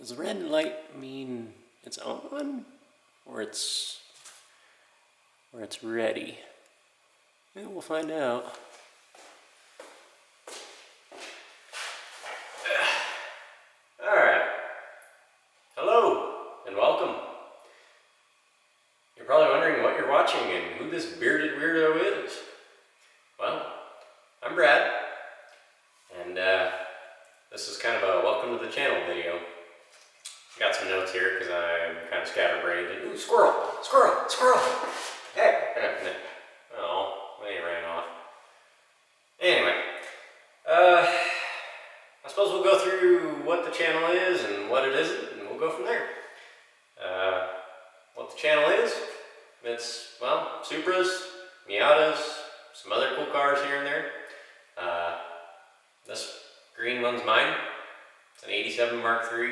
Does the red light mean it's on or it's ready? Well, we'll find out. Alright. Hello and welcome. You're probably wondering what you're watching and who this bearded weirdo is. Well, I'm Brad, and this is kind of a welcome to the channel video. Got some notes here because I'm kind of scatterbrained. And, ooh, squirrel! Squirrel! Squirrel! Hey! Oh, he ran off. Anyway, I suppose we'll go through what the channel is and what it isn't, and we'll go from there. What the channel is, it's, well, Supras, Miatas, some other cool cars here and there. This green one's mine. It's an 87 Mark III.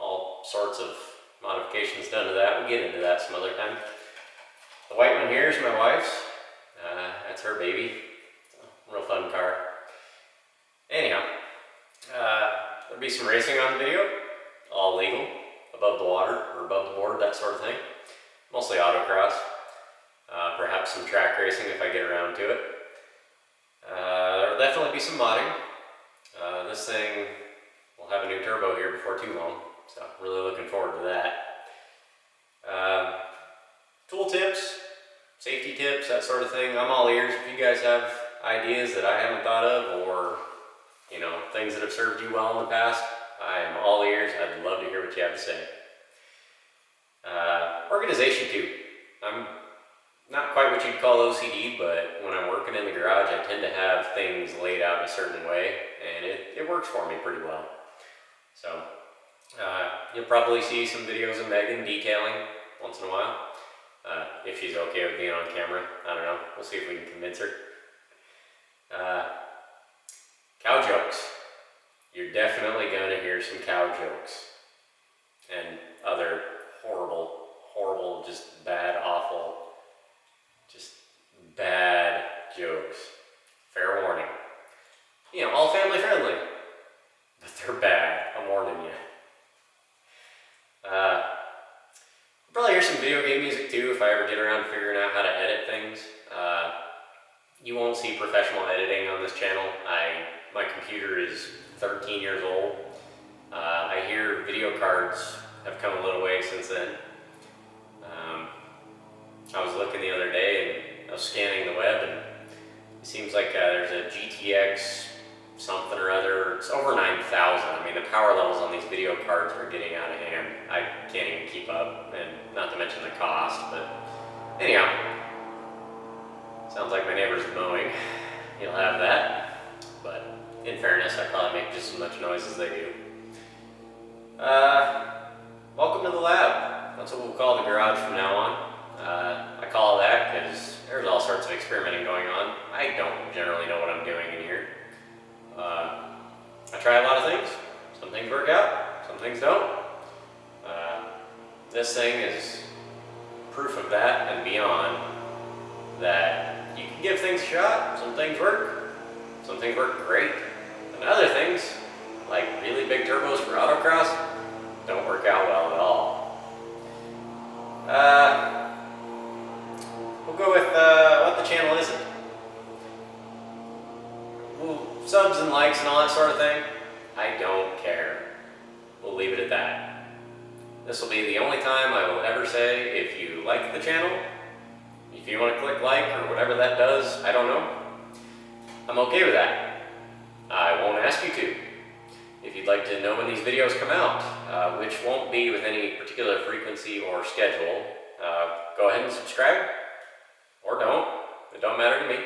All sorts of modifications done to that. We'll get into that some other time. The white one here is my wife's. That's her baby. It's a real fun car. Anyhow, there'll be some racing on the video. All legal. Above the water or above the board, that sort of thing. Mostly autocross. Perhaps some track racing if I get around to it. There'll definitely be some modding. This thing will have a new turbo here before too long, so really looking forward to that. Tool tips, safety tips, that sort of thing. I'm all ears. If you guys have ideas that I haven't thought of, or you know, things that have served you well in the past, I am all ears. I'd love to hear what you have to say. Organization too. I'm not quite what you'd call OCD, but when I'm working in the garage, I tend to have things laid out in a certain way, and it works for me pretty well. So, you'll probably see some videos of Megan detailing once in a while. If she's okay with being on camera, I don't know. We'll see if we can convince her. Cow jokes. You're definitely going to hear some cow jokes. And other horrible, just bad, awful, just bad jokes. Fair warning. You know, all family friendly, but they're bad. I'm warning you. You'll probably hear some video game music too if I ever get around to figuring out how to edit things. You won't see professional editing on this channel. My computer is 13 years old. I hear video cards have come a little way since then. I was looking the other day and I was scanning the web, and it seems like there's a GTX something or other. It's over 9,000. I mean, the power levels on these video cards are getting out of hand. I can't even keep up, and not to mention the cost. But anyhow, sounds like my neighbor's mowing. You'll have that. But in fairness, I probably make just as much noise as they do. Welcome to the lab. That's what we'll call the garage from now on. I call it that because there's all sorts of experimenting going on. I don't generally know what I'm doing in here. I try a lot of things. Some things work out, some things don't. This thing is proof of that and beyond, that you can give things a shot. Some things work great, and other things, like really big turbos for autocross, don't work out well at all. We'll go with what the channel isn't. Subs and likes and all that sort of thing, I don't care. We'll leave it at that. This will be the only time I will ever say if you like the channel, if you want to click like or whatever that does, I don't know. I'm okay with that. I won't ask you to. If you'd like to know when these videos come out, which won't be with any particular frequency or schedule, go ahead and subscribe, or don't. It don't matter to me.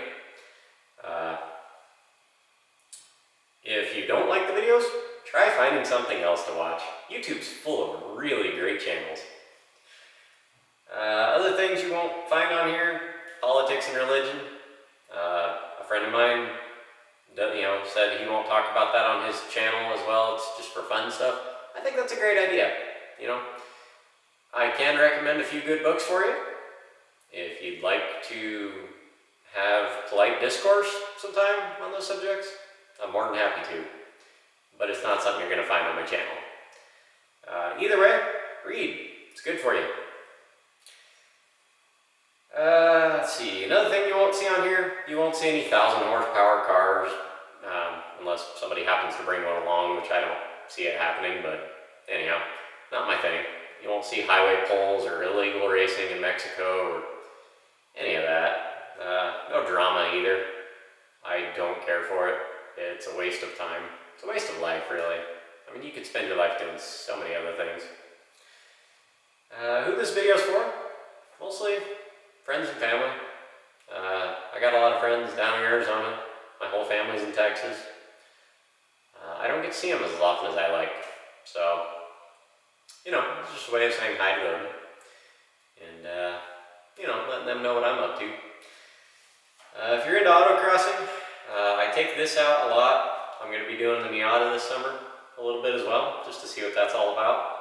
If you don't like the videos, try finding something else to watch. YouTube's full of really great channels. Other things you won't find on here, politics and religion. A friend of mine, said he won't talk about that on his channel as well. It's just for fun stuff. I think that's a great idea. I can recommend a few good books for you. If you'd like to have polite discourse sometime on those subjects, I'm more than happy to. But it's not something you're going to find on my channel. Either way, read. It's good for you. Let's see. Another thing you won't see on here, you won't see any 1,000 horsepower cars, unless somebody happens to bring one along, which I don't see it happening, but anyhow, not my thing. You won't see highway poles or illegal racing in Mexico or any of that. No drama either. I don't care for it. It's a waste of time. It's a waste of life, really. I mean, you could spend your life doing so many other things. Who this video's for? Mostly friends and family. I got a lot of friends down in Arizona. My whole family's in Texas. I don't get to see them as often as I like. So, you know, it's just a way of saying hi to them. And, you know, letting them know what I'm up to. If you're into autocrossing, I take this out a lot. I'm going to be doing the Miata this summer a little bit as well, just to see what that's all about.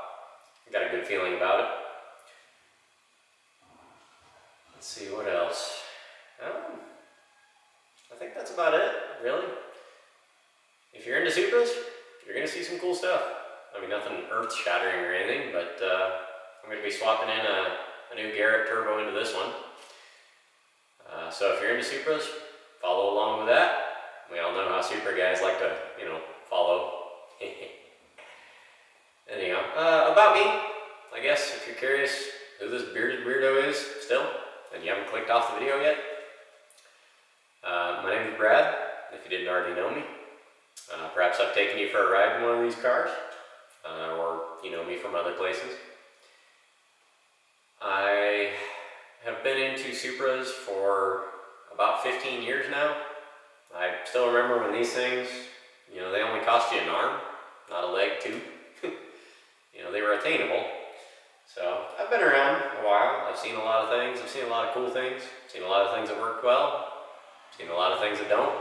I got a good feeling about it. Let's see, what else? I think that's about it, really. If you're into Supras, you're going to see some cool stuff. I mean, nothing earth-shattering or anything, but I'm going to be swapping in a new Garrett turbo into this one. So if you're into Supras, follow along with that. We all know how Supra guys like to, you know, follow. Anyhow, about me, I guess if you're curious who this bearded weirdo is still, and you haven't clicked off the video yet, my name is Brad, if you didn't already know me. Perhaps I've taken you for a ride in one of these cars, or you know me from other places. I have been into Supras for about 15 years now. I still remember when these things, you know, they only cost you an arm, not a leg too. You know, they were attainable. So I've been around a while. I've seen a lot of things. I've seen a lot of cool things. I've seen a lot of things that work well. I've seen a lot of things that don't.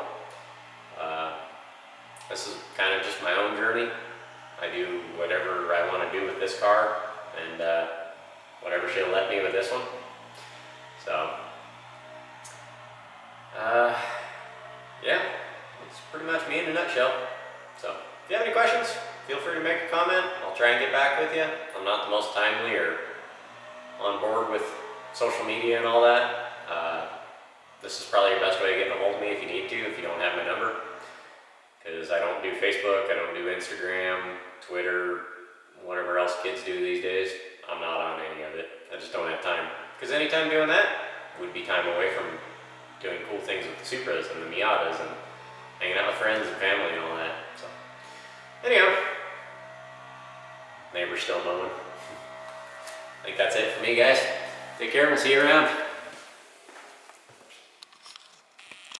This is kind of just my own journey. I do whatever I want to do with this car, and whatever she'll let me with this one. So, yeah, that's pretty much me in a nutshell. So, if you have any questions, feel free to make a comment. I'll try and get back with you. I'm not the most timely or on board with social media and all that. This is probably your best way of getting a hold of me if you need to, if you don't have my number. Because I don't do Facebook, I don't do Instagram, Twitter, whatever else kids do these days. I'm not on any of it. I just don't have time. Because anytime doing that would be time away from doing cool things with the Supras and the Miatas and hanging out with friends and family and all that. So, anyhow, neighbor's still mowing. I think that's it for me, guys. Take care and we'll see you around.